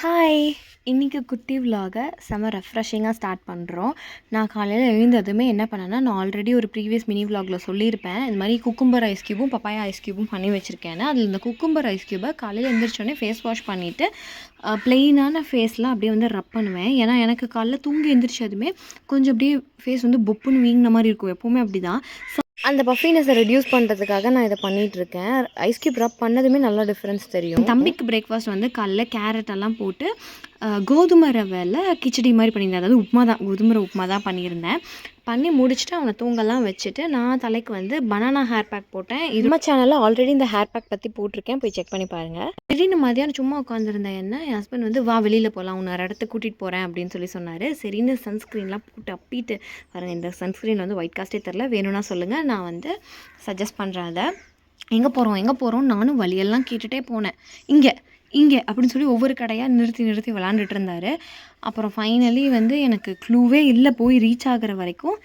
Hi! இன்றைக்கி குட்டி விலாக செம்ம ரெஃப்ரெஷிங்காக ஸ்டார்ட் பண்ணுறோம். நான் காலையில் எழுந்ததுமே என்ன பண்ணேன்னா, நான் ஆல்ரெடி ஒரு ப்ரீவியஸ் மினி விலாகில் சொல்லியிருப்பேன். இந்த மாதிரி குக்கும்பர் ஐஸ் க்யூபும் பப்பாயா ஐஸ் க்யூபும் பண்ணி வச்சுருக்கேன்னு. அதில் இந்த குக்கும்பர் ஐஸ் க்யூபை காலையில் எழுந்திரிச்சோடனே ஃபேஸ் வாஷ் பண்ணிவிட்டு ப்ளெயினான ஃபேஸ்லாம் அப்படியே வந்து ரப் பண்ணுவேன். ஏன்னா எனக்கு காலைல தூங்கி எழுந்திரிச்சதுமே கொஞ்சம் அப்படியே ஃபேஸ் வந்து பொப்புன்னு வீங்கின மாதிரி இருக்கும். எப்போவுமே அப்படி தான். அந்த பஃபினஸை ரெடியூஸ் பண்ணுறதுக்காக நான் இதை பண்ணிகிட்ருக்கேன். ஐஸ் க்யூப் ரப் பண்ணதுமே நல்லா டிஃப்ரென்ஸ் தெரியும். தம்பிக்கு பிரேக்ஃபாஸ்ட் வந்து காலைல கேரட் எல்லாம் போட்டு கோதுமை ரவையில் கிச்சடி மாதிரி பண்ணியிருந்தேன். அதாவது உப்புமா தான், கோதுமை உப்புமா தான் பண்ணியிருந்தேன். பண்ணி முடிச்சுட்டு அவனை தூங்கலாம் வச்சுட்டு நான் தலைக்கு வந்து பனானா ஹேர் பேக் போட்டேன். நம்ம சேனலில் ஆல்ரெடி இந்த ஹேர் பேக் பற்றி போட்டிருக்கேன், போய் செக் பண்ணி பாருங்கள். திடீர்னு மதியானம் சும்மா உட்காந்துருந்தேன். என் ஹஸ்பண்ட் வந்து வா வெளியில் போகலாம், உன்னை ஒரு இடத்துக்கு கூட்டிகிட்டு போகிறேன் அப்படின்னு சொல்லி சொன்னார். சரின்னு சன்ஸ்க்ரீன்லாம் போட்டு அப்பிட்டு பாருங்கள். இந்த சன்ஸ்க்ரீன் வந்து ஒயிட் காஸ்ட்டே தெரில, வேணும்னா சொல்லுங்கள், நான் வந்து சஜஸ்ட் பண்ணுறேன். அதை எங்கே போகிறோம் நானும் வழியெல்லாம் கேட்டுகிட்டே போனேன். இங்கே அப்படின்னு சொல்லி ஒவ்வொரு கடையாக நிறுத்தி விளாண்டுட்டு இருந்தார். அப்புறம் ஃபைனலி வந்து எனக்கு க்ளூவே இல்லை, போய் ரீச் ஆகிற வரைக்கும்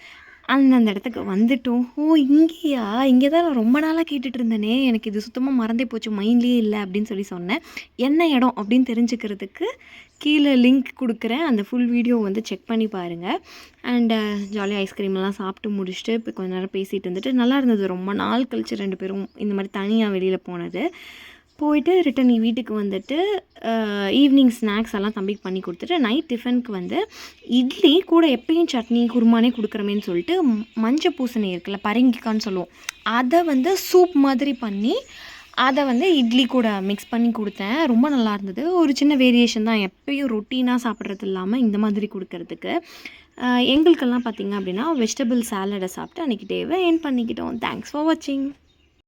அந்த இடத்துக்கு வந்துட்டோம். ஓ இங்கேயா, இங்கே தான் நான் ரொம்ப நாளாக கேட்டுட்டு இருந்தேனே, எனக்கு இது சுத்தமாக மறந்தே போச்சு, மைண்ட்லேயே இல்லை அப்படின்னு சொல்லி சொன்னேன். என்ன இடம் அப்படின்னு தெரிஞ்சுக்கிறதுக்கு கீழே லிங்க் கொடுக்குறேன், அந்த ஃபுல் வீடியோ வந்து செக் பண்ணி பாருங்கள். அண்டு ஜாலியாக ஐஸ்கிரீம்லாம் சாப்பிட்டு முடிச்சுட்டு இப்போ கொஞ்ச நேரம் பேசிகிட்டு இருந்துட்டு நல்லா இருந்தது. ரொம்ப நாள் கழிச்சு 2 பேரும் இந்த மாதிரி தனியாக வெளியில் போனது. போயிட்டு ரிட்டன் வீட்டுக்கு வந்துட்டு ஈவினிங் ஸ்நாக்ஸ் எல்லாம் தம்பிக்கு பண்ணி கொடுத்துட்டு நைட் டிஃபனுக்கு வந்து இட்லி கூட எப்பயும் சட்னி குருமானே கொடுக்குறமேன்னு சொல்லிட்டு மஞ்சள் பூசணி இருக்குல்ல, பரங்கிக்கான்னு சொல்லுவோம், அதை வந்து சூப் மாதிரி பண்ணி அதை வந்து இட்லி கூட மிக்ஸ் பண்ணி கொடுத்தேன். ரொம்ப நல்லா இருந்தது. ஒரு சின்ன வேரியேஷன் தான், எப்பயும் ரொட்டீனாக சாப்பிட்றது இல்லாமல் இந்த மாதிரி கொடுக்கறதுக்கு. எங்களுக்கெல்லாம் பார்த்திங்க அப்படின்னா வெஜிடபிள் சாலடை சாப்பிட்டு அன்றைக்கி டேவை எண்ட் பண்ணிக்கிட்டோம். தேங்க்ஸ் ஃபார் வாட்சிங்.